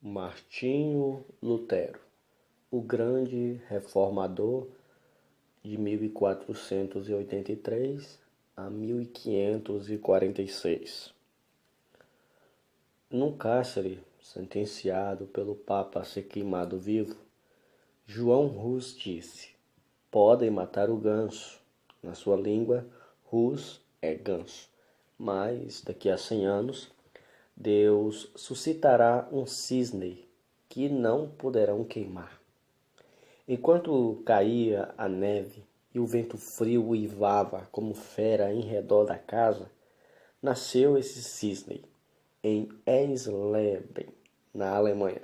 Martinho Lutero, o grande reformador de 1483 a 1546. Num cárcere, sentenciado pelo Papa a ser queimado vivo, João Hus disse: podem matar o ganso. Na sua língua, Hus é ganso. Mas, daqui a 100 anos, Deus suscitará um cisne que não poderão queimar. Enquanto caía a neve e o vento frio uivava como fera em redor da casa, nasceu esse cisne em Eisleben, na Alemanha.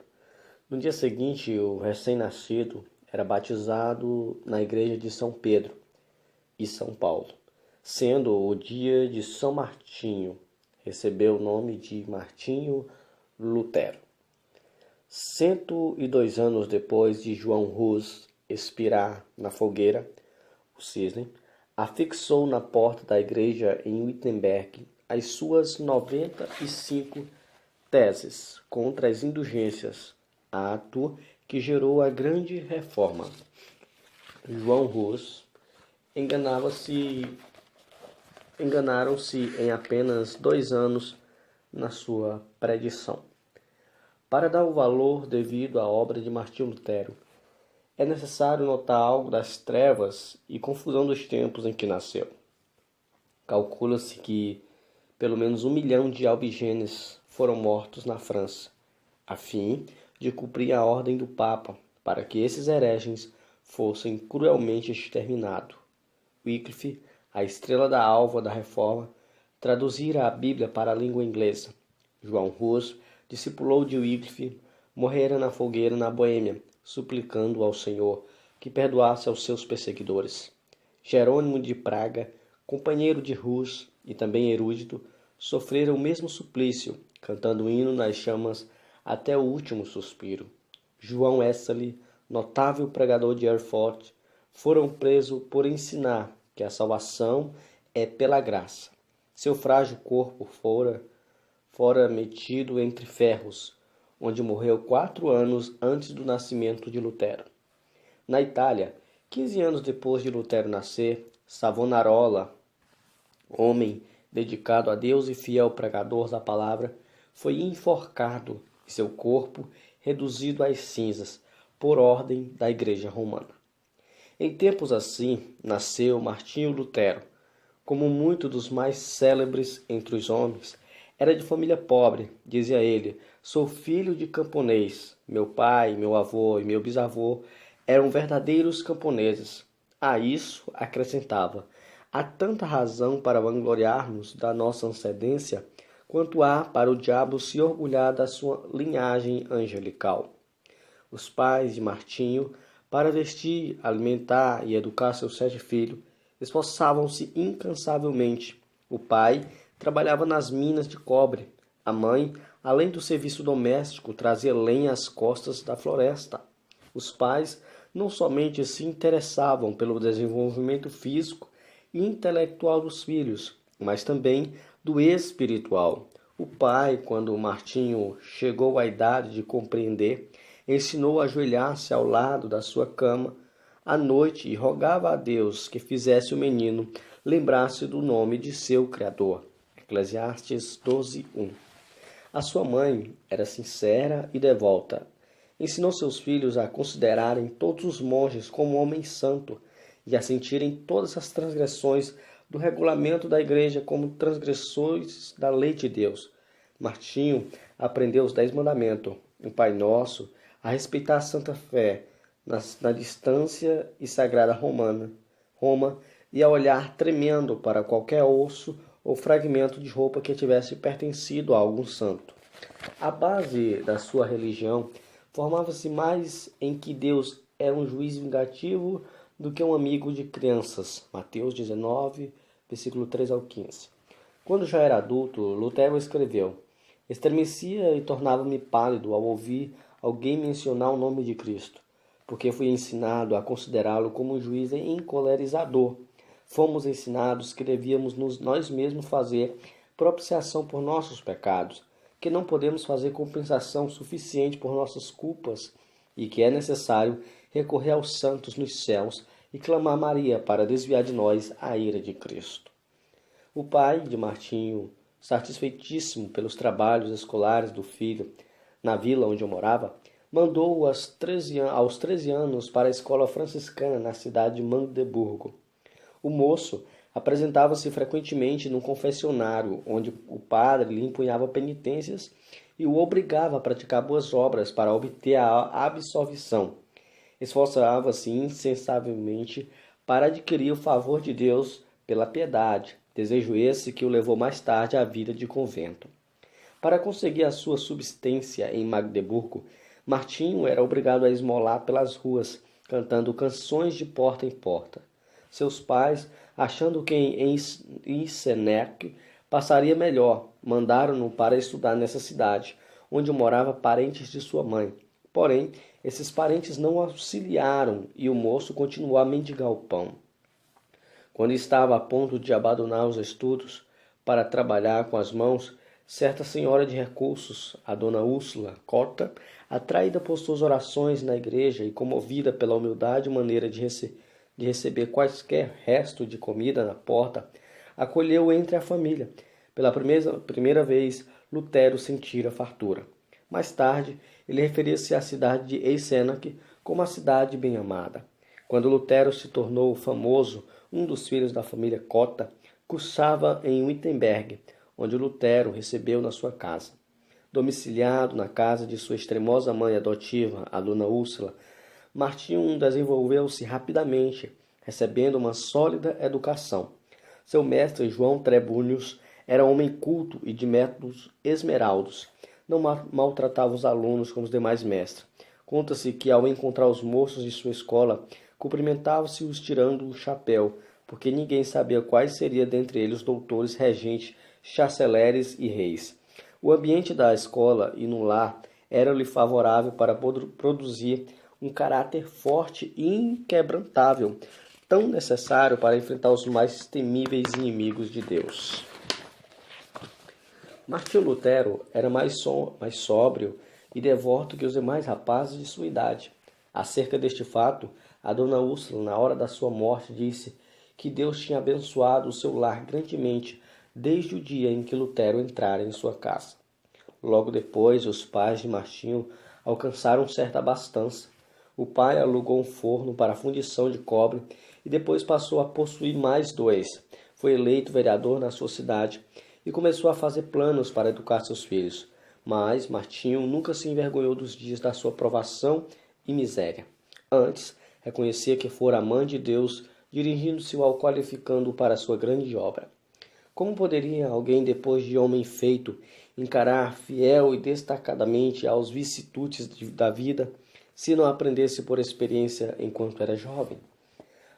No dia seguinte, o recém-nascido era batizado na igreja de São Pedro e São Paulo, sendo o dia de São Martinho. Recebeu o nome de Martinho Lutero. 102 anos depois de João Hus expirar na fogueira, o cisne afixou na porta da igreja em Wittenberg as suas 95 teses contra as indulgências, ato que gerou a grande reforma. João Hus enganaram-se em apenas 2 anos na sua predição. Para dar o valor devido à obra de Martinho Lutero, é necessário notar algo das trevas e confusão dos tempos em que nasceu. Calcula-se que pelo menos 1 milhão de albigeses foram mortos na França, a fim de cumprir a ordem do Papa para que esses hereges fossem cruelmente exterminados. Wycliffe, a estrela da alva da Reforma, traduzira a Bíblia para a língua inglesa. João Hus, discípulo de Wycliffe, morrera na fogueira na Boêmia, suplicando ao Senhor que perdoasse aos seus perseguidores. Jerônimo de Praga, companheiro de Hus e também erudito, sofrera o mesmo suplício, cantando o hino nas chamas até o último suspiro. João Wesley, notável pregador de Erfurt, foram preso por ensinar que a salvação é pela graça. Seu frágil corpo fora metido entre ferros, onde morreu 4 anos antes do nascimento de Lutero. Na Itália, 15 anos depois de Lutero nascer, Savonarola, homem dedicado a Deus e fiel pregador da palavra, foi enforcado e seu corpo reduzido às cinzas por ordem da Igreja Romana. Em tempos assim, nasceu Martinho Lutero. Como muitos dos mais célebres entre os homens, era de família pobre. Dizia ele: sou filho de camponês. Meu pai, meu avô e meu bisavô eram verdadeiros camponeses. A isso acrescentava: há tanta razão para vangloriarmos da nossa ascendência, quanto há para o diabo se orgulhar da sua linhagem angelical. Os pais de Martinho, para vestir, alimentar e educar seus 7 filhos, esforçavam-se incansavelmente. O pai trabalhava nas minas de cobre. A mãe, além do serviço doméstico, trazia lenha às costas da floresta. Os pais não somente se interessavam pelo desenvolvimento físico e intelectual dos filhos, mas também do espiritual. O pai, quando Martinho chegou à idade de compreender, ensinou a ajoelhar-se ao lado da sua cama à noite e rogava a Deus que fizesse o menino lembrar-se do nome de seu Criador. Eclesiastes 12:1. A sua mãe era sincera e devota. Ensinou seus filhos a considerarem todos os monges como homens santos e a sentirem todas as transgressões do regulamento da igreja como transgressões da lei de Deus. Martinho aprendeu os 10 mandamentos, o Pai Nosso, a respeitar a Santa Fé na distância e sagrada Roma, e a olhar tremendo para qualquer osso ou fragmento de roupa que tivesse pertencido a algum santo. A base da sua religião formava-se mais em que Deus era um juiz vingativo do que um amigo de crianças. Mateus 19, versículo 3 ao 15. Quando já era adulto, Lutero escreveu: estremecia e tornava-me pálido ao ouvir alguém mencionar o nome de Cristo, porque fui ensinado a considerá-lo como um juiz encolerizador. Fomos ensinados que devíamos nós mesmos fazer propiciação por nossos pecados, que não podemos fazer compensação suficiente por nossas culpas e que é necessário recorrer aos santos nos céus e clamar a Maria para desviar de nós a ira de Cristo. O pai de Martinho, satisfeitíssimo pelos trabalhos escolares do filho na vila onde eu morava, mandou-o aos 13 anos para a escola franciscana na cidade de Magdeburgo. O moço apresentava-se frequentemente num confessionário, onde o padre lhe empunhava penitências e o obrigava a praticar boas obras para obter a absolvição. Esforçava-se incansavelmente para adquirir o favor de Deus pela piedade, desejo esse que o levou mais tarde à vida de convento. Para conseguir a sua subsistência em Magdeburgo, Martinho era obrigado a esmolar pelas ruas, cantando canções de porta em porta. Seus pais, achando que em Eisenach passaria melhor, mandaram-no para estudar nessa cidade, onde moravam parentes de sua mãe. Porém, esses parentes não o auxiliaram e o moço continuou a mendigar o pão. Quando estava a ponto de abandonar os estudos para trabalhar com as mãos, certa senhora de recursos, a dona Úrsula Cotta, atraída por suas orações na igreja e comovida pela humildade maneira de receber quaisquer resto de comida na porta, acolheu-o entre a família. Pela primeira vez, Lutero sentira fartura. Mais tarde, ele referia-se à cidade de Eisenach como a cidade bem-amada. Quando Lutero se tornou famoso, um dos filhos da família Cotta cursava em Wittenberg, onde Lutero recebeu na sua casa. Domiciliado na casa de sua extremosa mãe adotiva, a dona Úrsula, Martinho desenvolveu-se rapidamente, recebendo uma sólida educação. Seu mestre, João Trebúnios, era homem culto e de métodos esmeraldos. Não maltratava os alunos como os demais mestres. Conta-se que, ao encontrar os moços de sua escola, cumprimentava-se-os tirando o chapéu, porque ninguém sabia quais seriam dentre eles os doutores, regentes, chanceleres e reis. O ambiente da escola e no lar era-lhe favorável para produzir um caráter forte e inquebrantável, tão necessário para enfrentar os mais temíveis inimigos de Deus. Martinho Lutero era mais sóbrio e devoto que os demais rapazes de sua idade. Acerca deste fato, a dona Úrsula, na hora da sua morte, disse que Deus tinha abençoado o seu lar grandemente desde o dia em que Lutero entrara em sua casa. Logo depois, os pais de Martinho alcançaram certa abastança. O pai alugou um forno para a fundição de cobre e depois passou a possuir mais dois. Foi eleito vereador na sua cidade e começou a fazer planos para educar seus filhos. Mas Martinho nunca se envergonhou dos dias da sua provação e miséria. Antes, reconhecia que fora a mãe de Deus, dirigindo-se ao qualificando para a sua grande obra. Como poderia alguém, depois de homem feito, encarar fiel e destacadamente aos vicissitudes da vida, se não aprendesse por experiência enquanto era jovem?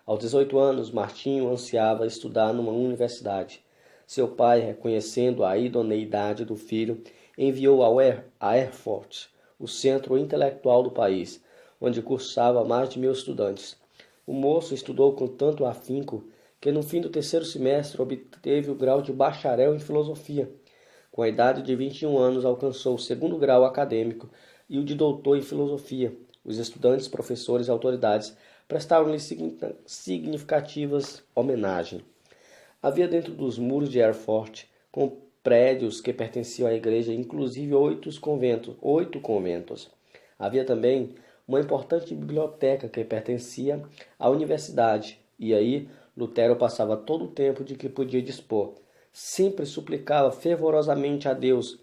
Aos 18 anos, Martinho ansiava estudar numa universidade. Seu pai, reconhecendo a idoneidade do filho, enviou a Erfurt, o centro intelectual do país, onde cursava mais de 1.000 estudantes. O moço estudou com tanto afinco que no fim do terceiro semestre obteve o grau de bacharel em filosofia. Com a idade de 21 anos alcançou o segundo grau acadêmico e o de doutor em filosofia. Os estudantes, professores e autoridades prestaram-lhe significativas homenagens. Havia dentro dos muros de Erfurt, com prédios que pertenciam à igreja, inclusive 8 conventos. Havia também uma importante biblioteca que pertencia à universidade, e aí Lutero passava todo o tempo de que podia dispor. Sempre suplicava fervorosamente a Deus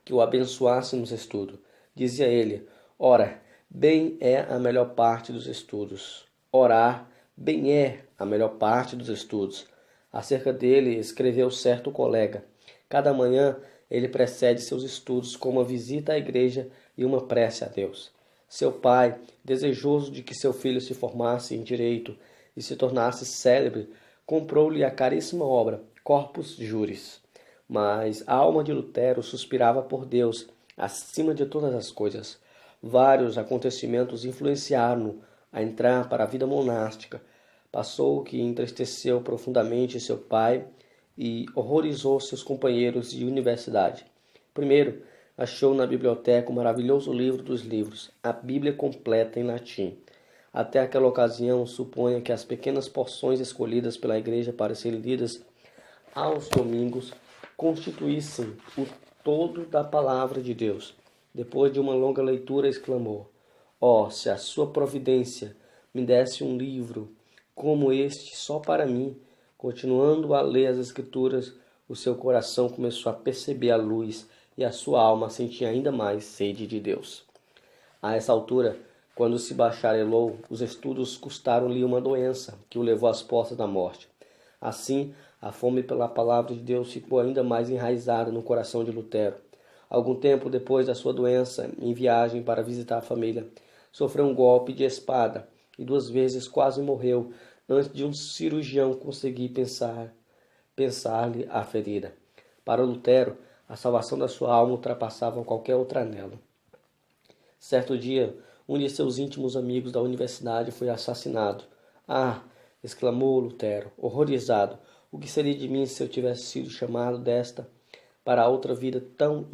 que o abençoasse nos estudos. Dizia ele: ora, bem é a melhor parte dos estudos. Orar, bem é a melhor parte dos estudos. Acerca dele escreveu certo colega: cada manhã ele precede seus estudos com uma visita à igreja e uma prece a Deus. Seu pai, desejoso de que seu filho se formasse em direito e se tornasse célebre, comprou-lhe a caríssima obra Corpus Juris. Mas a alma de Lutero suspirava por Deus acima de todas as coisas. Vários acontecimentos influenciaram-no a entrar para a vida monástica. Passou que entristeceu profundamente seu pai e horrorizou seus companheiros de universidade. Primeiro, achou na biblioteca o maravilhoso livro dos livros, a Bíblia completa em latim. Até aquela ocasião, suponha que as pequenas porções escolhidas pela igreja para serem lidas aos domingos constituíssem o todo da palavra de Deus. Depois de uma longa leitura, exclamou: "Oh, se a sua providência me desse um livro como este só para mim!" Continuando a ler as Escrituras, o seu coração começou a perceber a luz e a sua alma sentia ainda mais sede de Deus. A essa altura, quando se bacharelou, os estudos custaram-lhe uma doença que o levou às portas da morte. Assim, a fome pela palavra de Deus ficou ainda mais enraizada no coração de Lutero. Algum tempo depois da sua doença, em viagem para visitar a família, sofreu um golpe de espada e 2 vezes quase morreu antes de um cirurgião conseguir pensar-lhe a ferida. Para Lutero, a salvação da sua alma ultrapassava qualquer outra anelo. Certo dia, um de seus íntimos amigos da universidade foi assassinado. "Ah!" exclamou Lutero, horrorizado. "O que seria de mim se eu tivesse sido chamado desta para outra vida tão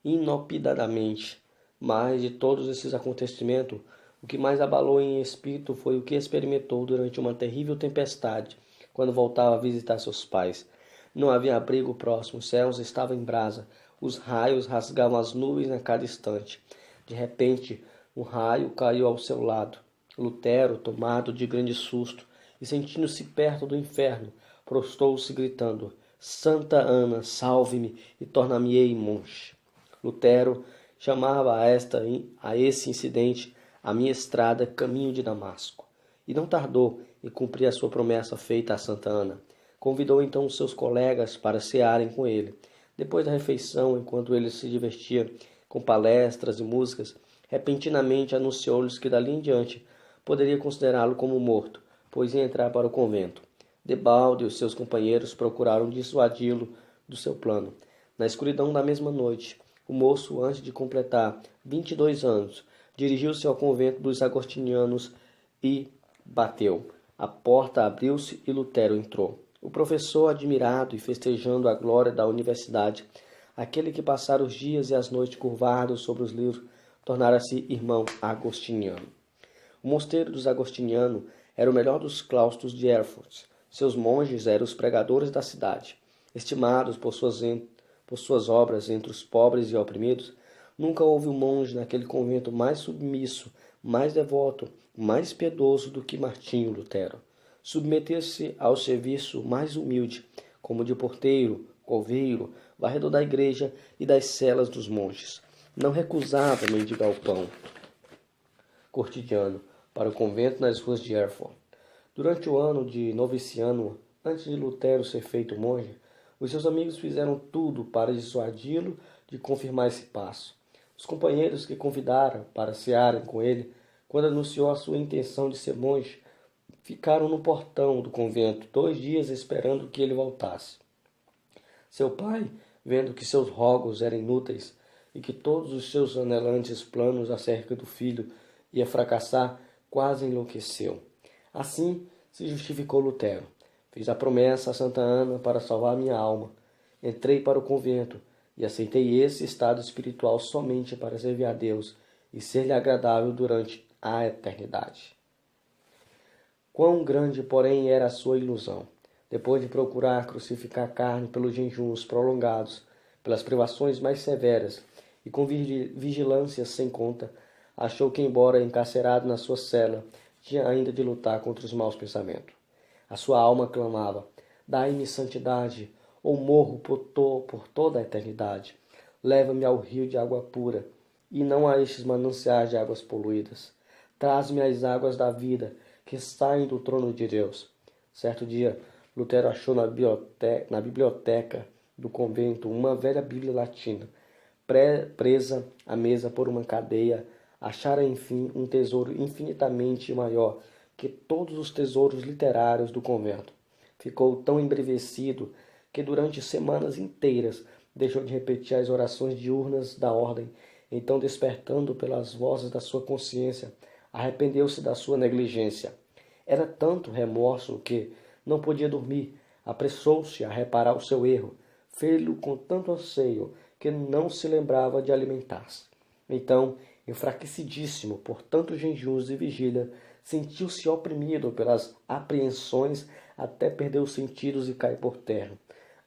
inopinadamente?" Mas de todos esses acontecimentos, o que mais abalou em espírito foi o que experimentou durante uma terrível tempestade, quando voltava a visitar seus pais. Não havia abrigo próximo, os céus estavam em brasa, os raios rasgavam as nuvens a cada instante. De repente, um raio caiu ao seu lado. Lutero, tomado de grande susto e sentindo-se perto do inferno, prostrou-se gritando: "Santa Ana, salve-me e torna-me-ei monge." Lutero chamava a esse incidente a minha estrada caminho de Damasco. E não tardou em cumprir a sua promessa feita a Santa Ana. Convidou então os seus colegas para cearem com ele. Depois da refeição, enquanto ele se divertia com palestras e músicas, repentinamente anunciou-lhes que dali em diante poderia considerá-lo como morto, pois ia entrar para o convento. Debalde e os seus companheiros procuraram dissuadi-lo do seu plano. Na escuridão da mesma noite, o moço, antes de completar 22 anos, dirigiu-se ao convento dos agostinianos e bateu. A porta abriu-se e Lutero entrou. O professor, admirado e festejando a glória da universidade, aquele que passara os dias e as noites curvado sobre os livros, tornara-se irmão agostiniano. O mosteiro dos agostinianos era o melhor dos claustros de Erfurt. Seus monges eram os pregadores da cidade. Estimados por suas obras entre os pobres e oprimidos, nunca houve um monge naquele convento mais submisso, mais devoto, mais piedoso do que Martinho Lutero. Submeter-se ao serviço mais humilde, como de porteiro, coveiro, varredor da igreja e das celas dos monges. Não recusava mendigar o pão cotidiano para o convento nas ruas de Erfurt. Durante o ano de noviciano, antes de Lutero ser feito monge, os seus amigos fizeram tudo para dissuadi-lo de confirmar esse passo. Os companheiros que convidara para cearem com ele, quando anunciou a sua intenção de ser monge, ficaram no portão do convento 2 dias esperando que ele voltasse. Seu pai, vendo que seus rogos eram inúteis e que todos os seus anelantes planos acerca do filho ia fracassar, quase enlouqueceu. Assim se justificou Lutero. Fiz a promessa a Santa Ana para salvar minha alma. Entrei para o convento e aceitei esse estado espiritual somente para servir a Deus e ser-lhe agradável durante a eternidade. Quão grande, porém, era a sua ilusão. Depois de procurar crucificar a carne pelos jejuns prolongados, pelas privações mais severas e com vigilância sem conta, achou que, embora encarcerado na sua cela, tinha ainda de lutar contra os maus pensamentos. A sua alma clamava: "Dai-me santidade, ou morro por toda a eternidade. Leva-me ao rio de água pura, e não a estes mananciais de águas poluídas. Traz-me as águas da vida, que saem do trono de Deus." Certo dia, Lutero achou na biblioteca do convento uma velha Bíblia latina, presa à mesa por uma cadeia. Achara, enfim, um tesouro infinitamente maior que todos os tesouros literários do convento. Ficou tão embrevecido que durante semanas inteiras deixou de repetir as orações diurnas da ordem. Então, despertando pelas vozes da sua consciência, arrependeu-se da sua negligência. Era tanto remorso que não podia dormir. Apressou-se a reparar o seu erro. fê-lo com tanto anseio que não se lembrava de alimentar-se. Então, enfraquecidíssimo por tantos jejuns e vigília, sentiu-se oprimido pelas apreensões até perder os sentidos e cair por terra.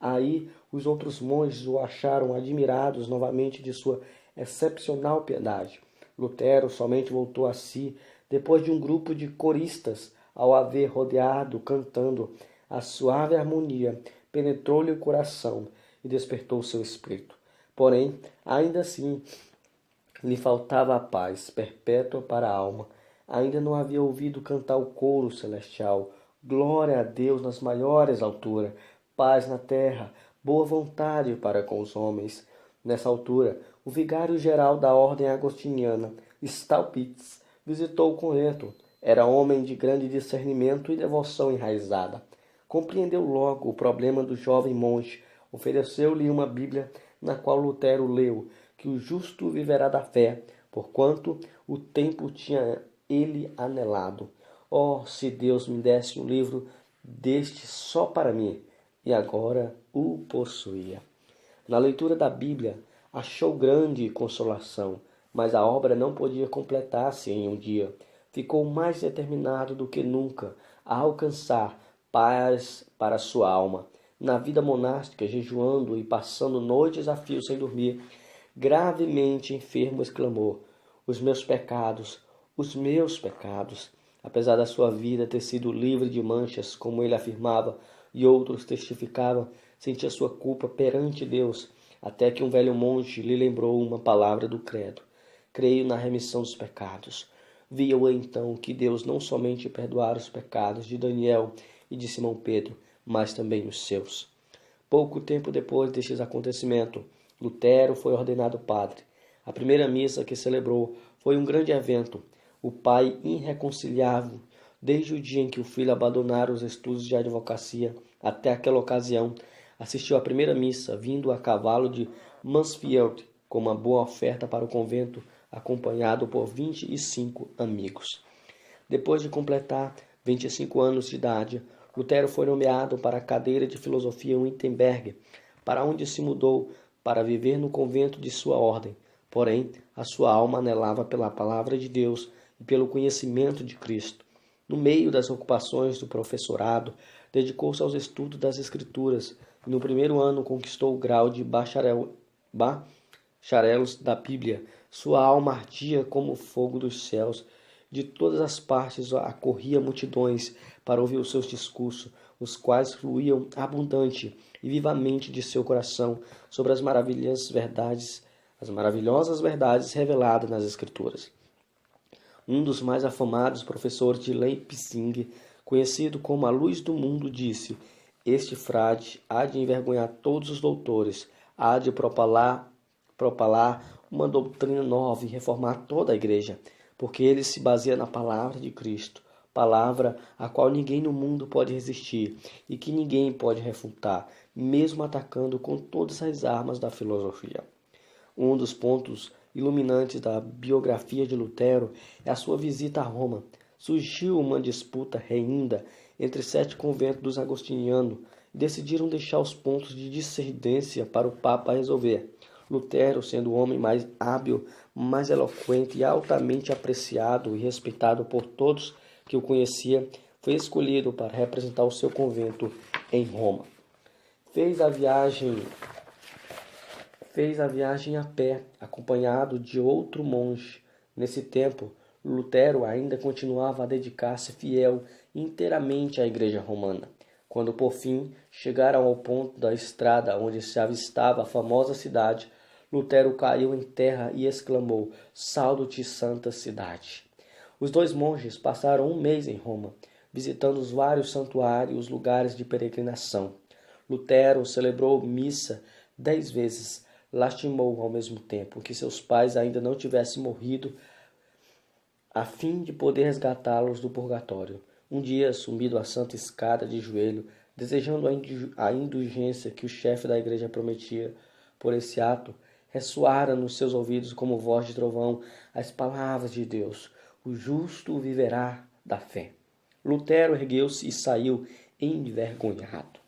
Aí os outros monges o acharam admirados novamente de sua excepcional piedade. Lutero somente voltou a si depois de um grupo de coristas, ao haver rodeado, cantando, a suave harmonia penetrou-lhe o coração e despertou seu espírito. Porém, ainda assim, lhe faltava a paz perpétua para a alma. Ainda não havia ouvido cantar o coro celestial. Glória a Deus nas maiores alturas, paz na terra, boa vontade para com os homens. Nessa altura, o vigário-geral da ordem agostiniana, Staupitz, visitou o convento. Era homem de grande discernimento e devoção enraizada. Compreendeu logo o problema do jovem monge. Ofereceu-lhe uma Bíblia, na qual Lutero leu que o justo viverá da fé, porquanto o tempo tinha ele anelado. Oh, se Deus me desse um livro deste só para mim! E agora o possuía. Na leitura da Bíblia, achou grande consolação, mas a obra não podia completar-se em um dia. Ficou mais determinado do que nunca a alcançar paz para sua alma. Na vida monástica, jejuando e passando noites a fio sem dormir, gravemente enfermo, exclamou: os meus pecados, os meus pecados. Apesar da sua vida ter sido livre de manchas, como ele afirmava, e outros testificavam, sentia sua culpa perante Deus, até que um velho monge lhe lembrou uma palavra do credo: creio na remissão dos pecados. Viu então que Deus não somente perdoara os pecados de Daniel e de Simão Pedro, mas também os seus. Pouco tempo depois destes acontecimentos, Lutero foi ordenado padre. A primeira missa que celebrou foi um grande evento. O pai, irreconciliável, desde o dia em que o filho abandonara os estudos de advocacia até aquela ocasião, assistiu à primeira missa, vindo a cavalo de Mansfield, com uma boa oferta para o convento, acompanhado por 25 amigos. Depois de completar 25 anos de idade, Lutero foi nomeado para a cadeira de filosofia em Wittenberg, para onde se mudou para viver no convento de sua ordem. Porém, a sua alma anelava pela palavra de Deus e pelo conhecimento de Cristo. No meio das ocupações do professorado, dedicou-se aos estudos das Escrituras e no primeiro ano conquistou o grau de bacharelos da Bíblia. Sua alma ardia como o fogo dos céus. De todas as partes acorria multidões para ouvir os seus discursos, os quais fluíam abundante e vivamente de seu coração sobre as maravilhosas verdades reveladas nas Escrituras. Um dos mais afamados professores de Leipzig, conhecido como a luz do mundo, disse: este frade há de envergonhar todos os doutores, há de propalar uma doutrina nova e reformar toda a igreja, porque ele se baseia na palavra de Cristo, palavra a qual ninguém no mundo pode resistir e que ninguém pode refutar, mesmo atacando com todas as armas da filosofia. Um dos pontos iluminantes da biografia de Lutero é a sua visita a Roma. Surgiu uma disputa reinda entre 7 conventos dos agostinianos e decidiram deixar os pontos de dissidência para o Papa resolver. Lutero, sendo o homem mais hábil, mais eloquente e altamente apreciado e respeitado por todos que o conhecia, foi escolhido para representar o seu convento em Roma. Fez a viagem a pé, acompanhado de outro monge. Nesse tempo, Lutero ainda continuava a dedicar-se fiel e inteiramente à Igreja Romana. Quando, por fim, chegaram ao ponto da estrada onde se avistava a famosa cidade, Lutero caiu em terra e exclamou: saldo-te, santa cidade! Os 2 monges passaram um mês em Roma, visitando os vários santuários e os lugares de peregrinação. Lutero celebrou missa 10 vezes. Lastimou ao mesmo tempo que seus pais ainda não tivessem morrido, a fim de poder resgatá-los do purgatório. Um dia, subindo a santa escada de joelho, desejando a indulgência que o chefe da igreja prometia por esse ato, ressoaram nos seus ouvidos como voz de trovão as palavras de Deus: o justo viverá da fé. Lutero ergueu-se e saiu envergonhado.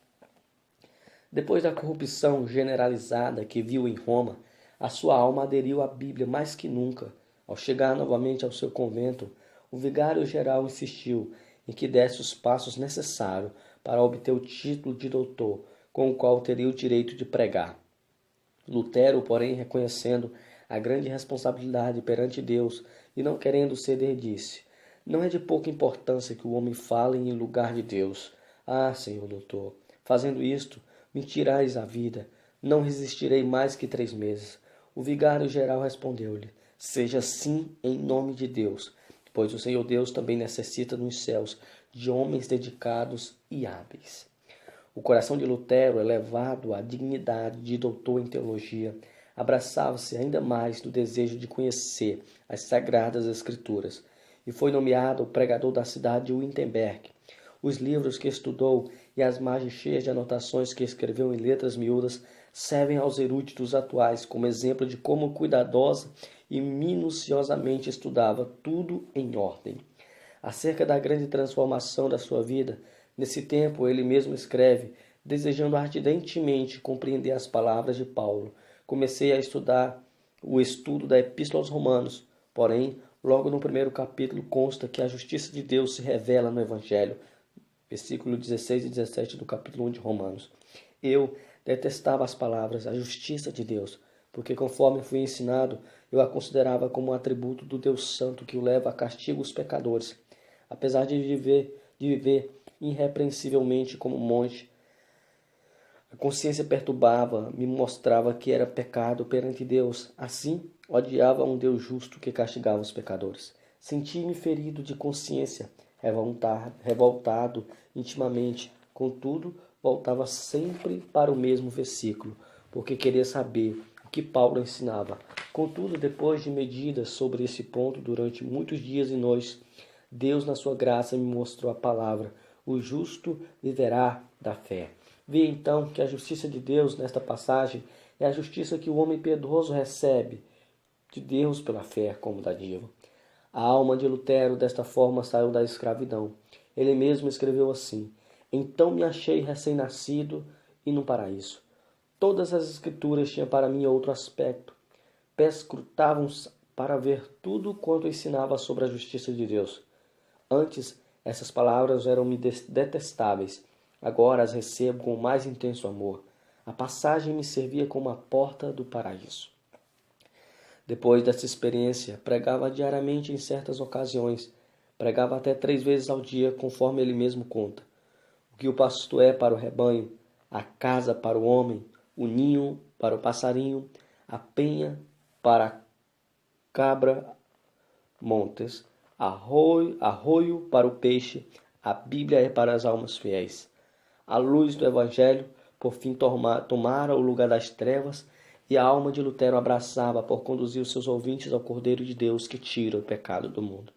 Depois da corrupção generalizada que viu em Roma, a sua alma aderiu à Bíblia mais que nunca. Ao chegar novamente ao seu convento, o vigário-geral insistiu em que desse os passos necessários para obter o título de doutor, com o qual teria o direito de pregar. Lutero, porém, reconhecendo a grande responsabilidade perante Deus e não querendo ceder, disse: não é de pouca importância que o homem fale em lugar de Deus. Ah, Senhor doutor, fazendo isto, me tirais a vida. Não resistirei mais que 3 meses. O vigário-geral respondeu-lhe: seja assim em nome de Deus, pois o Senhor Deus também necessita nos céus de homens dedicados e hábeis. O coração de Lutero, elevado à dignidade de doutor em teologia, abraçava-se ainda mais no desejo de conhecer as Sagradas Escrituras e foi nomeado o pregador da cidade de Wittenberg. Os livros que estudou e as margens cheias de anotações que escreveu em letras miúdas servem aos eruditos atuais como exemplo de como cuidadosa e minuciosamente estudava tudo em ordem. Acerca da grande transformação da sua vida, nesse tempo ele mesmo escreve: desejando ardentemente compreender as palavras de Paulo, comecei a estudar o estudo da Epístola aos Romanos. Porém, logo no primeiro capítulo consta que a justiça de Deus se revela no Evangelho. Versículo 16 e 17 do capítulo 1 de Romanos. Eu detestava as palavras, a justiça de Deus, porque conforme fui ensinado, eu a considerava como um atributo do Deus Santo que o leva a castigo os pecadores. Apesar de viver irrepreensivelmente como monge, a consciência perturbava, me mostrava que era pecado perante Deus. Assim, odiava um Deus justo que castigava os pecadores. Senti-me ferido de consciência, revoltado intimamente. Contudo, voltava sempre para o mesmo versículo, porque queria saber o que Paulo ensinava. Contudo, depois de medidas sobre esse ponto durante muitos dias e noites, Deus, na sua graça, me mostrou a palavra: o justo viverá da fé. Vi então que a justiça de Deus, nesta passagem, é a justiça que o homem piedoso recebe de Deus pela fé como dádiva. A alma de Lutero, desta forma, saiu da escravidão. Ele mesmo escreveu assim: então me achei recém-nascido e no paraíso. Todas as escrituras tinham para mim outro aspecto. Perscrutavam para ver tudo quanto ensinava sobre a justiça de Deus. Antes, essas palavras eram-me detestáveis. Agora as recebo com o mais intenso amor. A passagem me servia como a porta do paraíso. Depois dessa experiência, pregava diariamente em certas ocasiões. Pregava até 3 vezes ao dia, conforme ele mesmo conta. O que o pasto é para o rebanho, a casa para o homem, o ninho para o passarinho, a penha para a cabra, montes, arroio para o peixe, a Bíblia é para as almas fiéis. A luz do Evangelho, por fim, tomara o lugar das trevas, e a alma de Lutero abraçava por conduzir os seus ouvintes ao Cordeiro de Deus que tira o pecado do mundo.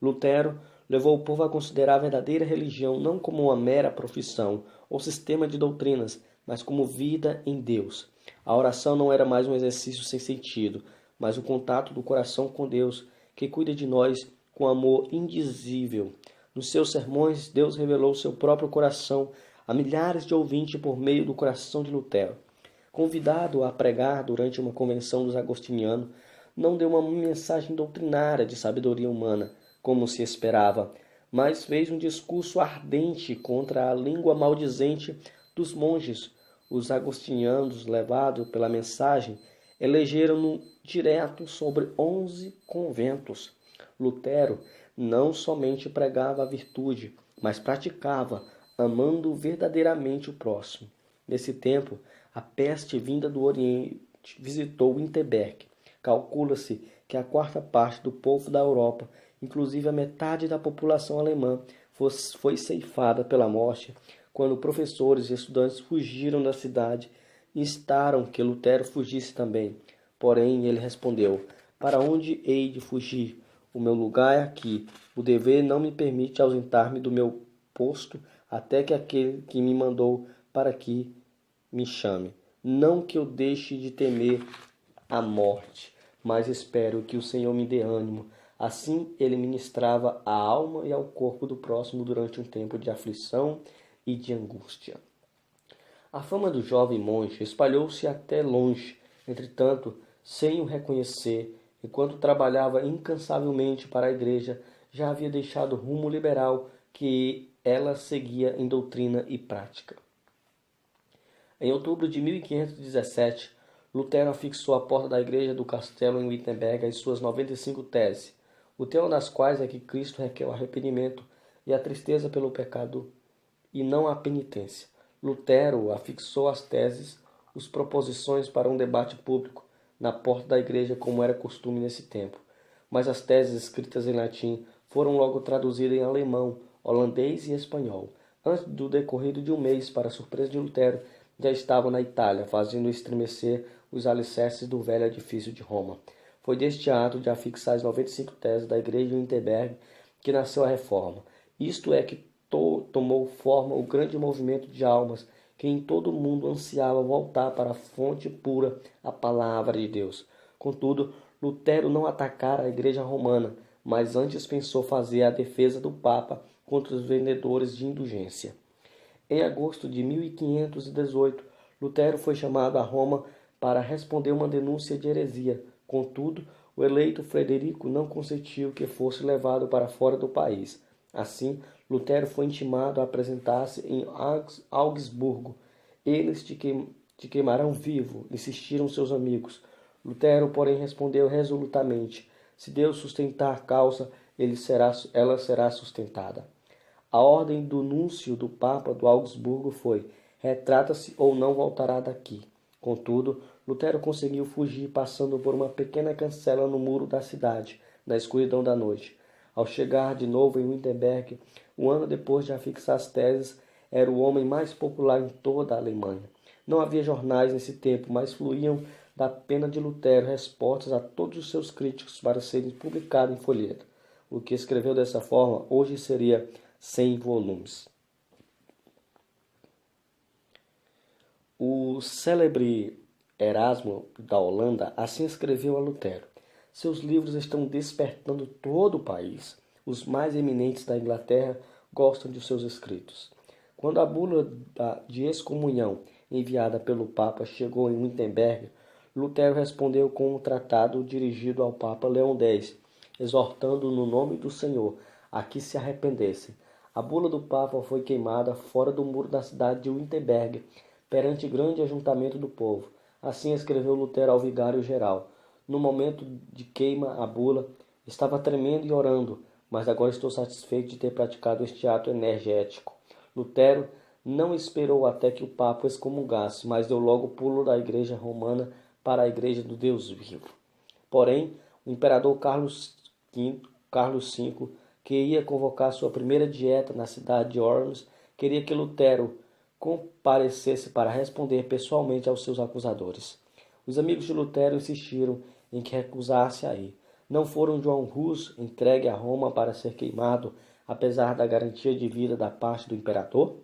Lutero levou o povo a considerar a verdadeira religião não como uma mera profissão ou sistema de doutrinas, mas como vida em Deus. A oração não era mais um exercício sem sentido, mas o contato do coração com Deus, que cuida de nós com amor indizível. Nos seus sermões, Deus revelou seu próprio coração a milhares de ouvintes por meio do coração de Lutero. Convidado a pregar durante uma convenção dos agostinianos, não deu uma mensagem doutrinária de sabedoria humana, como se esperava, mas fez um discurso ardente contra a língua maldizente dos monges. Os agostinianos, levados pela mensagem, elegeram-no direto sobre 11 conventos. Lutero não somente pregava a virtude, mas praticava, amando verdadeiramente o próximo. Nesse tempo, a peste vinda do Oriente visitou Wittenberg. Calcula-se que a 1/4 do povo da Europa, inclusive a metade da população alemã, foi ceifada pela morte, quando professores e estudantes fugiram da cidade e instaram que Lutero fugisse também. Porém, ele respondeu: para onde hei de fugir? O meu lugar é aqui. O dever não me permite ausentar-me do meu posto até que aquele que me mandou para aqui me chame. Não que eu deixe de temer a morte, mas espero que o Senhor me dê ânimo. Assim ele ministrava à alma e ao corpo do próximo durante um tempo de aflição e de angústia. A fama do jovem monge espalhou-se até longe, entretanto, sem o reconhecer, enquanto trabalhava incansavelmente para a igreja, já havia deixado o rumo liberal que ela seguia em doutrina e prática. Em outubro de 1517, Lutero afixou à porta da igreja do castelo em Wittenberg as suas 95 teses, o tema das quais é que Cristo requer o arrependimento e a tristeza pelo pecado e não a penitência. Lutero afixou as teses, as proposições para um debate público na porta da igreja, como era costume nesse tempo. Mas as teses escritas em latim foram logo traduzidas em alemão, holandês e espanhol. Antes do decorrido de um mês, para a surpresa de Lutero, já estavam na Itália, fazendo estremecer os alicerces do velho edifício de Roma. Foi deste ato de afixar as 95 teses da igreja de Wittenberg que nasceu a reforma. Isto é que tomou forma o grande movimento de almas que em todo o mundo ansiava voltar para a fonte pura, a palavra de Deus. Contudo, Lutero não atacara a igreja romana, mas antes pensou fazer a defesa do Papa contra os vendedores de indulgência. Em agosto de 1518, Lutero foi chamado a Roma para responder uma denúncia de heresia. Contudo, o eleito Frederico não consentiu que fosse levado para fora do país. Assim, Lutero foi intimado a apresentar-se em Augsburgo. Eles te queimarão vivo, insistiram seus amigos. Lutero, porém, respondeu resolutamente: se Deus sustentar a causa, ela será sustentada. A ordem do núncio do Papa do Augsburgo foi: retrata-se ou não voltará daqui. Contudo, Lutero conseguiu fugir passando por uma pequena cancela no muro da cidade, na escuridão da noite. Ao chegar de novo em Wittenberg, um ano depois de afixar as teses, era o homem mais popular em toda a Alemanha. Não havia jornais nesse tempo, mas fluíam da pena de Lutero respostas a todos os seus críticos para serem publicados em folheto. O que escreveu dessa forma hoje seria 100 volumes. O célebre Erasmo da Holanda assim escreveu a Lutero: seus livros estão despertando todo o país. Os mais eminentes da Inglaterra gostam de seus escritos. Quando a bula de excomunhão enviada pelo Papa chegou em Wittenberg, Lutero respondeu com um tratado dirigido ao Papa Leão X, exortando no nome do Senhor a que se arrependessem. A bula do Papa foi queimada fora do muro da cidade de Wittenberg, perante grande ajuntamento do povo. Assim escreveu Lutero ao vigário-geral: no momento de queima a bula, estava tremendo e orando, mas agora estou satisfeito de ter praticado este ato energético. Lutero não esperou até que o Papa excomungasse, mas deu logo pulo da igreja romana para a igreja do Deus vivo. Porém, o imperador Carlos V, que ia convocar sua primeira dieta na cidade de Worms, queria que Lutero comparecesse para responder pessoalmente aos seus acusadores. Os amigos de Lutero insistiram em que recusasse a ir. Não foram João Rus entregue a Roma para ser queimado, apesar da garantia de vida da parte do imperador?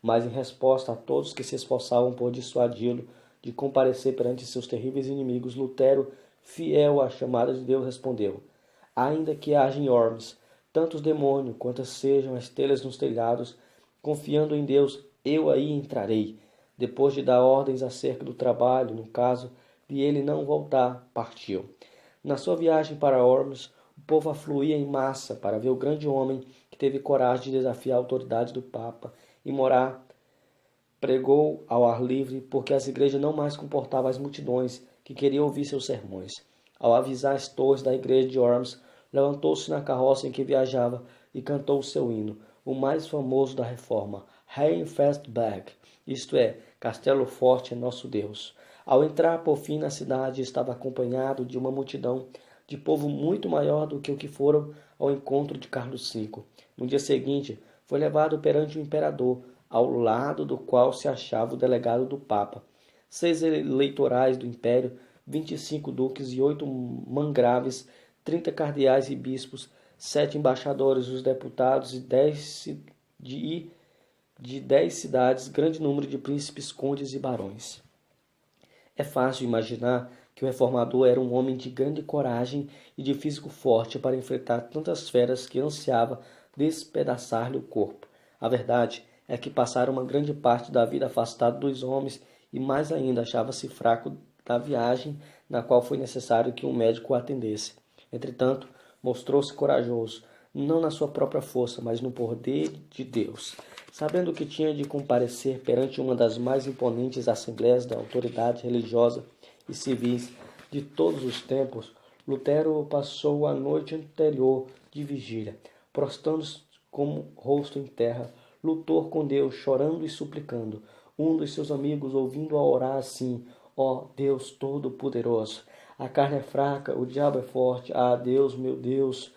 Mas em resposta a todos que se esforçavam por dissuadi-lo de comparecer perante seus terríveis inimigos, Lutero, fiel à chamada de Deus, respondeu: ainda que haja em Worms tantos demônios quantas sejam as telhas nos telhados, confiando em Deus, eu aí entrarei. Depois de dar ordens acerca do trabalho, no caso de ele não voltar, partiu. Na sua viagem para Worms, o povo afluía em massa para ver o grande homem que teve coragem de desafiar a autoridade do Papa e morar. Pregou ao ar livre, porque as igrejas não mais comportavam as multidões que queriam ouvir seus sermões. Ao avisar as torres da igreja de Worms, levantou-se na carroça em que viajava e cantou o seu hino, o mais famoso da reforma, Heil Festberg, isto é, Castelo Forte é nosso Deus. Ao entrar por fim na cidade, estava acompanhado de uma multidão de povo muito maior do que o que foram ao encontro de Carlos V. No dia seguinte, foi levado perante o imperador, ao lado do qual se achava o delegado do Papa, 6 eleitorais do Império, 25 duques e 8 mangraves, 30 cardeais e bispos, 7 embaixadores, os deputados e 10 cidades, grande número de príncipes, condes e barões. É fácil imaginar que o reformador era um homem de grande coragem e de físico forte para enfrentar tantas feras que ansiava despedaçar-lhe o corpo. A verdade é que passara uma grande parte da vida afastado dos homens e mais ainda achava-se fraco da viagem na qual foi necessário que um médico o atendesse. Entretanto, mostrou-se corajoso, não na sua própria força, mas no poder de Deus. Sabendo que tinha de comparecer perante uma das mais imponentes assembleias da autoridade religiosa e civis de todos os tempos, Lutero passou a noite anterior de vigília, prostrando-se com o rosto em terra, lutou com Deus, chorando e suplicando. Um dos seus amigos, ouvindo-a orar assim: ó Deus Todo-Poderoso, a carne é fraca, o diabo é forte. Ah, Deus, meu Deus,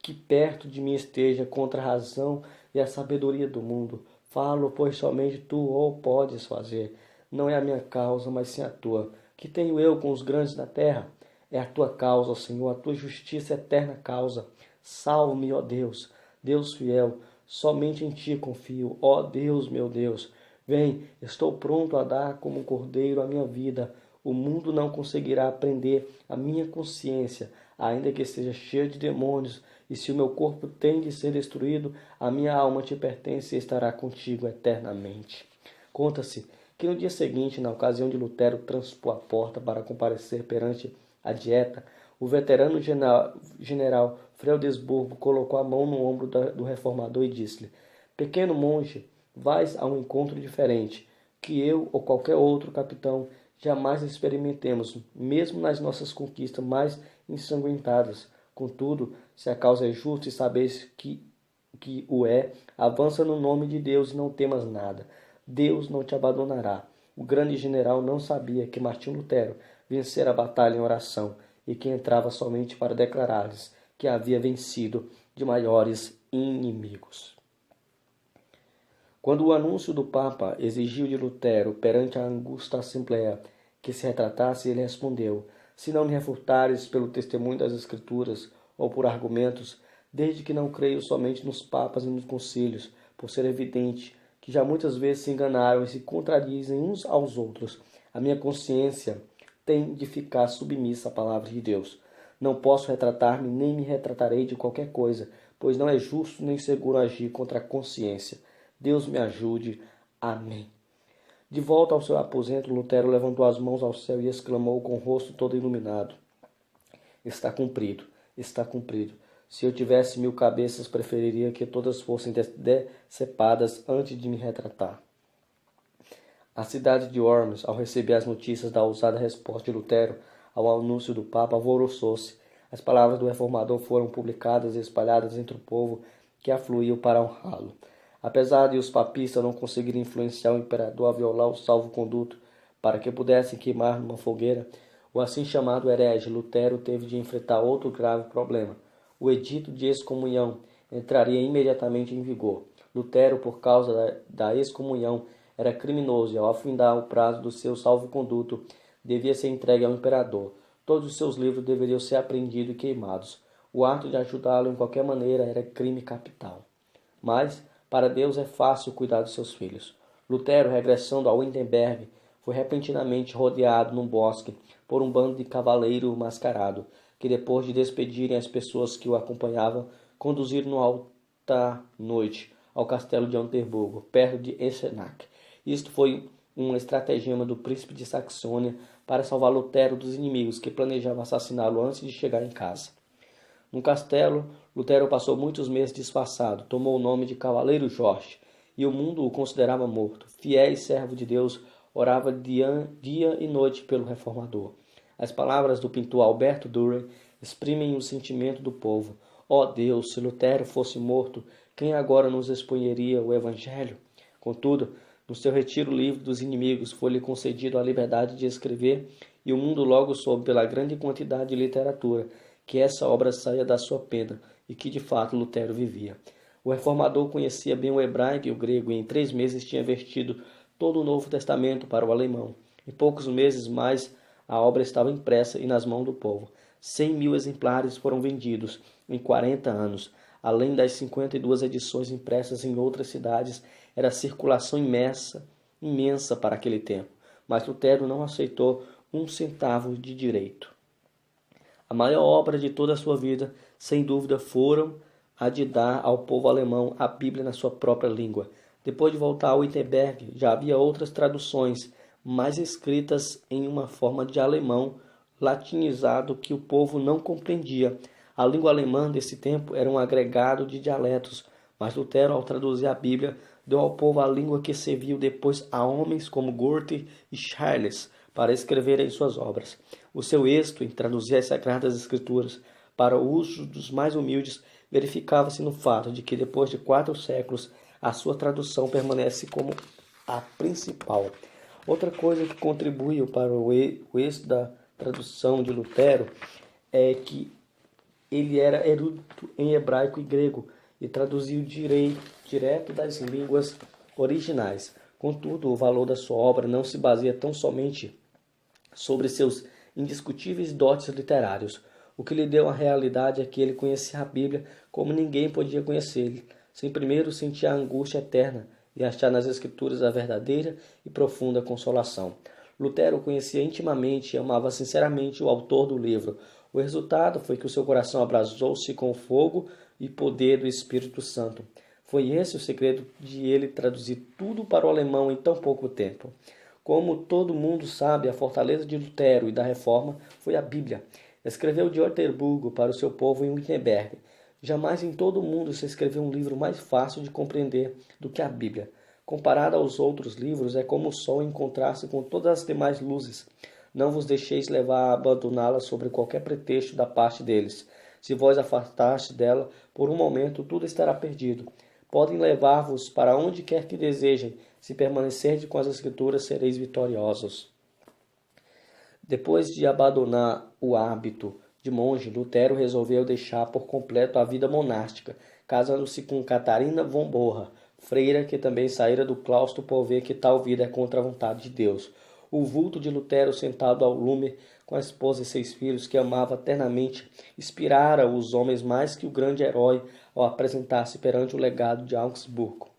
que perto de mim esteja contra a razão e a sabedoria do mundo. Falo, pois somente tu o podes fazer. Não é a minha causa, mas sim a tua. Que tenho eu com os grandes da terra? É a tua causa, ó Senhor, a tua justiça eterna causa. Salve-me, ó Deus, Deus fiel, somente em ti confio. Ó Deus, meu Deus, vem, estou pronto a dar como um cordeiro a minha vida. O mundo não conseguirá prender a minha consciência, ainda que esteja cheio de demônios, e se o meu corpo tem de ser destruído, a minha alma te pertence e estará contigo eternamente. Conta-se que no dia seguinte, na ocasião de Lutero transpor a porta para comparecer perante a dieta, o veterano general Freudesburgo colocou a mão no ombro do reformador e disse-lhe: pequeno monge, vais a um encontro diferente, que eu ou qualquer outro capitão jamais experimentemos, mesmo nas nossas conquistas mais ensanguentadas. Contudo, se a causa é justa e sabeis que o é, avança no nome de Deus e não temas nada. Deus não te abandonará. O grande general não sabia que Martinho Lutero vencera a batalha em oração e que entrava somente para declarar-lhes que havia vencido de maiores inimigos. Quando o anúncio do Papa exigiu de Lutero perante a angusta assembleia que se retratasse, ele respondeu: se não me refutares pelo testemunho das Escrituras ou por argumentos, desde que não creio somente nos papas e nos concílios, por ser evidente que já muitas vezes se enganaram e se contradizem uns aos outros, a minha consciência tem de ficar submissa à palavra de Deus. Não posso retratar-me nem me retratarei de qualquer coisa, pois não é justo nem seguro agir contra a consciência. Deus me ajude. Amém. De volta ao seu aposento, Lutero levantou as mãos ao céu e exclamou com o rosto todo iluminado: está cumprido, está cumprido. Se eu tivesse 1000 cabeças, preferiria que todas fossem decepadas antes de me retratar. A cidade de Worms, ao receber as notícias da ousada resposta de Lutero ao anúncio do Papa, alvoroçou-se. As palavras do reformador foram publicadas e espalhadas entre o povo que afluiu para honrá-lo. Apesar de os papistas não conseguirem influenciar o imperador a violar o salvo-conduto para que pudessem queimar numa fogueira, o assim chamado herege Lutero teve de enfrentar outro grave problema. O edito de excomunhão entraria imediatamente em vigor. Lutero, por causa da excomunhão, era criminoso e, ao afindar o prazo do seu salvo-conduto, devia ser entregue ao imperador. Todos os seus livros deveriam ser apreendidos e queimados. O ato de ajudá-lo em qualquer maneira era crime capital. Mas, para Deus é fácil cuidar dos seus filhos. Lutero, regressando a Wittenberg, foi repentinamente rodeado num bosque por um bando de cavaleiro mascarado, que depois de despedirem as pessoas que o acompanhavam, conduziram-no alta noite ao castelo de Unterburgo, perto de Eisenach. Isto foi um estratagema do príncipe de Saxônia para salvar Lutero dos inimigos que planejavam assassiná-lo antes de chegar em casa. No castelo, Lutero passou muitos meses disfarçado, tomou o nome de Cavaleiro Jorge, e o mundo o considerava morto. Fiel e servo de Deus, orava dia e noite pelo reformador. As palavras do pintor Alberto Dürer exprimem o sentimento do povo. Ó Deus, se Lutero fosse morto, quem agora nos expunharia o Evangelho? Contudo, no seu retiro livre dos inimigos, foi-lhe concedido a liberdade de escrever, e o mundo logo soube, pela grande quantidade de literatura, que essa obra saía da sua pena e que de fato Lutero vivia. O reformador conhecia bem o hebraico e o grego e em 3 meses tinha vertido todo o Novo Testamento para o alemão. Em poucos meses mais, a obra estava impressa e nas mãos do povo. 100.000 exemplares foram vendidos em 40 anos. Além das 52 edições impressas em outras cidades, era circulação imensa para aquele tempo. Mas Lutero não aceitou 1 centavo de direito. A maior obra de toda a sua vida, sem dúvida, foram a de dar ao povo alemão a Bíblia na sua própria língua. Depois de voltar ao Wittenberg, já havia outras traduções, mais escritas em uma forma de alemão latinizado que o povo não compreendia. A língua alemã desse tempo era um agregado de dialetos, mas Lutero, ao traduzir a Bíblia, deu ao povo a língua que serviu depois a homens como Goethe e Charles para escreverem suas obras. O seu êxito em traduzir as Sagradas Escrituras para o uso dos mais humildes verificava-se no fato de que, depois de 4 séculos, a sua tradução permanece como a principal. Outra coisa que contribuiu para o êxito da tradução de Lutero é que ele era erudito em hebraico e grego e traduziu direto das línguas originais. Contudo, o valor da sua obra não se baseia tão somente sobre seus indiscutíveis dotes literários. O que lhe deu a realidade é que ele conhecia a Bíblia como ninguém podia conhecer, sem primeiro sentir a angústia eterna e achar nas Escrituras a verdadeira e profunda consolação. Lutero conhecia intimamente e amava sinceramente o autor do livro. O resultado foi que o seu coração abrasou-se com o fogo e poder do Espírito Santo. Foi esse o segredo de ele traduzir tudo para o alemão em tão pouco tempo. Como todo mundo sabe, a fortaleza de Lutero e da Reforma foi a Bíblia. Escreveu de Wittenberg para o seu povo em Wittenberg. Jamais em todo o mundo se escreveu um livro mais fácil de compreender do que a Bíblia. Comparado aos outros livros, é como o sol em contraste com todas as demais luzes. Não vos deixeis levar a abandoná-la sobre qualquer pretexto da parte deles. Se vós afastaste dela, por um momento tudo estará perdido. Podem levar-vos para onde quer que desejem. Se permanecerdes com as Escrituras, sereis vitoriosos. Depois de abandonar o hábito de monge, Lutero resolveu deixar por completo a vida monástica, casando-se com Catarina von Bora, freira que também saíra do claustro por ver que tal vida é contra a vontade de Deus. O vulto de Lutero sentado ao lume com a esposa e 6 filhos que amava ternamente inspirara os homens mais que o grande herói ao apresentar-se perante o legado de Augsburgo.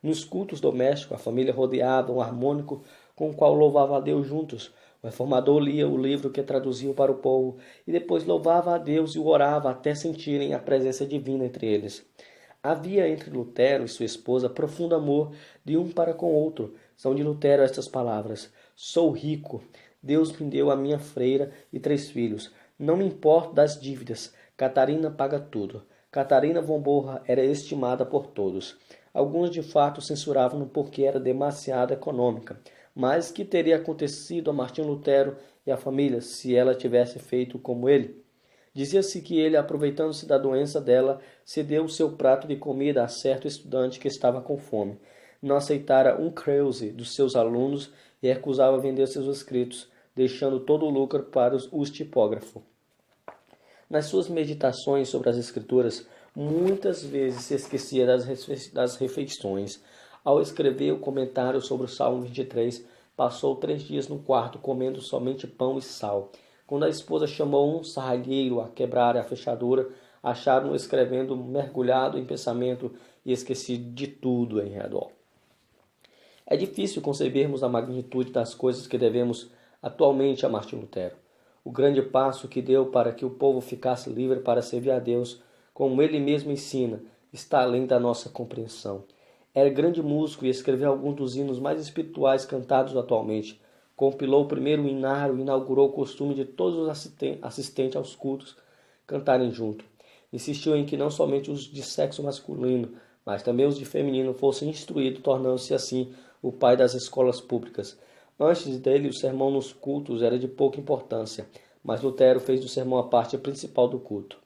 Nos cultos domésticos, a família rodeava um harmônico com o qual louvava a Deus juntos. O reformador lia o livro que traduziu para o povo e depois louvava a Deus e o orava até sentirem a presença divina entre eles. Havia entre Lutero e sua esposa profundo amor de um para com o outro. São de Lutero estas palavras: sou rico, Deus me deu a minha freira e 3 filhos. Não me importo das dívidas, Catarina paga tudo. Catarina von Bora era estimada por todos. Alguns de fato censuravam-no porque era demasiado econômica. Mas que teria acontecido a Martinho Lutero e à família se ela tivesse feito como ele? Dizia-se que ele, aproveitando-se da doença dela, cedeu o seu prato de comida a certo estudante que estava com fome. Não aceitara um creuse dos seus alunos e recusava vender seus escritos, deixando todo o lucro para os tipógrafos. Nas suas meditações sobre as Escrituras, muitas vezes se esquecia das refeições. Ao escrever o comentário sobre o Salmo 23, passou 3 dias no quarto comendo somente pão e sal. Quando a esposa chamou um serralheiro a quebrar a fechadura, acharam-no escrevendo mergulhado em pensamento e esquecido de tudo em redor. É difícil concebermos a magnitude das coisas que devemos atualmente a Martinho Lutero. O grande passo que deu para que o povo ficasse livre para servir a Deus, como ele mesmo ensina, está além da nossa compreensão. Era grande músico e escreveu alguns dos hinos mais espirituais cantados atualmente. Compilou o primeiro hinário e inaugurou o costume de todos os assistentes aos cultos cantarem junto. Insistiu em que não somente os de sexo masculino, mas também os de feminino fossem instruídos, tornando-se assim o pai das escolas públicas. Antes dele, o sermão nos cultos era de pouca importância, mas Lutero fez do sermão a parte principal do culto.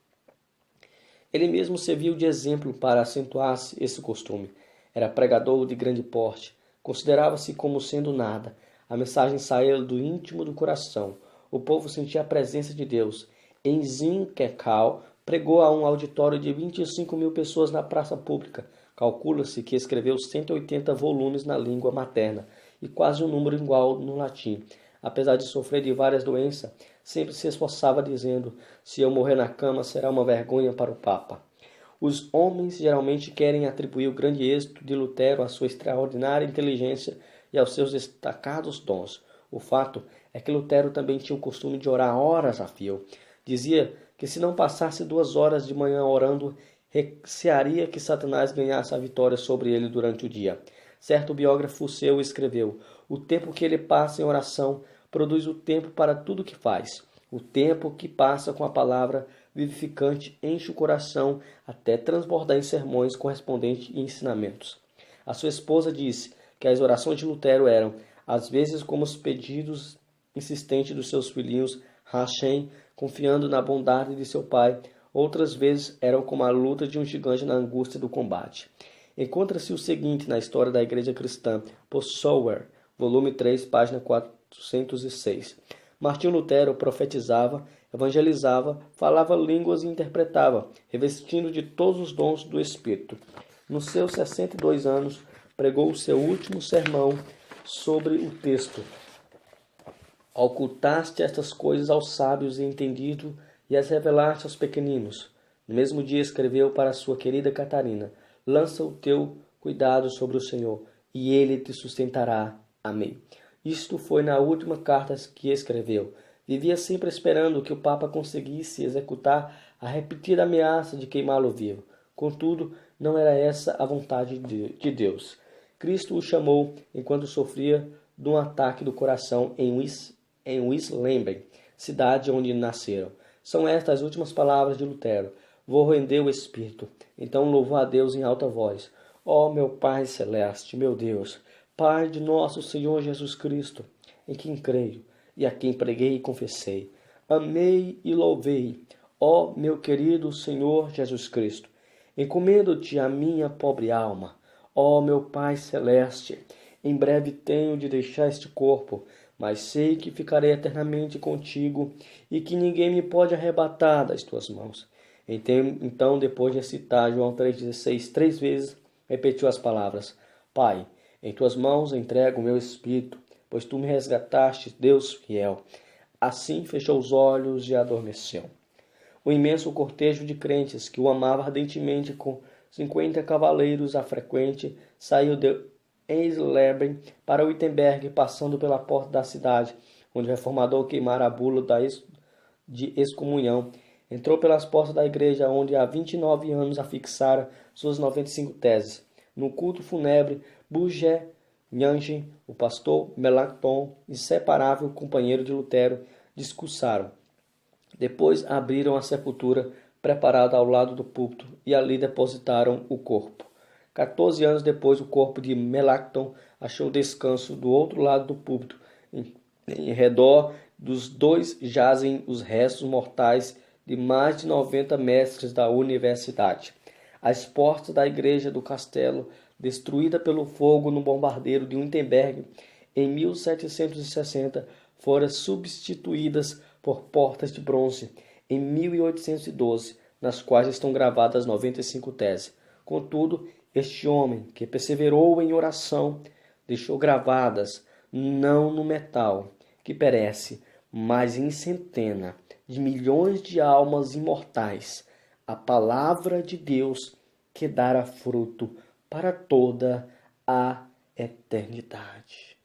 Ele mesmo serviu de exemplo para acentuar-se esse costume. Era pregador de grande porte, considerava-se como sendo nada. A mensagem saía do íntimo do coração. O povo sentia a presença de Deus. Em Zinquecal, pregou a um auditório de 25.000 pessoas na praça pública. Calcula-se que escreveu 180 volumes na língua materna e quase um número igual no latim. Apesar de sofrer de várias doenças, sempre se esforçava dizendo: se eu morrer na cama, será uma vergonha para o Papa. Os homens geralmente querem atribuir o grande êxito de Lutero à sua extraordinária inteligência e aos seus destacados dons. O fato é que Lutero também tinha o costume de orar horas a fio. Dizia que se não passasse 2 horas de manhã orando, recearia que Satanás ganhasse a vitória sobre ele durante o dia. Certo biógrafo seu escreveu: o tempo que ele passa em oração produz o tempo para tudo que faz. O tempo que passa com a palavra vivificante enche o coração até transbordar em sermões correspondentes e ensinamentos. A sua esposa disse que as orações de Lutero eram, às vezes, como os pedidos insistentes dos seus filhinhos Hashem, confiando na bondade de seu pai. Outras vezes eram como a luta de um gigante na angústia do combate. Encontra-se o seguinte na História da Igreja Cristã, por Sower, volume 3, página 406. Martinho Lutero profetizava, evangelizava, falava línguas e interpretava, revestindo de todos os dons do Espírito. Nos seus 62 anos, pregou o seu último sermão sobre o texto: ocultaste estas coisas aos sábios e entendidos e as revelaste aos pequeninos. No mesmo dia escreveu para sua querida Catarina: lança o teu cuidado sobre o Senhor, e ele te sustentará. Amém. Isto foi na última carta que escreveu. Vivia sempre esperando que o Papa conseguisse executar a repetida ameaça de queimá-lo vivo. Contudo, não era essa a vontade de Deus. Cristo o chamou enquanto sofria de um ataque do coração em Wisleben, cidade onde nasceram. São estas as últimas palavras de Lutero. Vou render o Espírito. Então louvou a Deus em alta voz. Ó meu Pai Celeste, meu Deus, Pai de nosso Senhor Jesus Cristo, em quem creio e a quem preguei e confessei. Amei e louvei, ó meu querido Senhor Jesus Cristo. Encomendo-te a minha pobre alma. Ó meu Pai Celeste, em breve tenho de deixar este corpo, mas sei que ficarei eternamente contigo e que ninguém me pode arrebatar das tuas mãos. Então, depois de citar João 3,16 3 vezes, repetiu as palavras: Pai, em tuas mãos entrego o meu espírito, pois tu me resgataste, Deus fiel. Assim fechou os olhos e adormeceu. O imenso cortejo de crentes que o amava ardentemente com 50 cavaleiros à frequente saiu de Eisleben para Wittenberg, passando pela porta da cidade, onde o reformador queimara a bula de excomunhão. Entrou pelas portas da igreja, onde há 29 anos afixara suas 95 teses. No culto fúnebre, Bugé Jansen, o pastor Melanchthon, inseparável companheiro de Lutero, discursaram. Depois abriram a sepultura preparada ao lado do púlpito e ali depositaram o corpo. 14 anos depois, o corpo de Melanchthon achou descanso do outro lado do púlpito. Em redor dos dois jazem os restos mortais de mais de 90 mestres da universidade. As portas da igreja do castelo, destruída pelo fogo no bombardeiro de Wittenberg em 1760, foram substituídas por portas de bronze em 1812, nas quais estão gravadas 95 teses. Contudo, este homem, que perseverou em oração, deixou gravadas, não no metal, que perece, mas em centena de milhões de almas imortais, a palavra de Deus que dará fruto para toda a eternidade.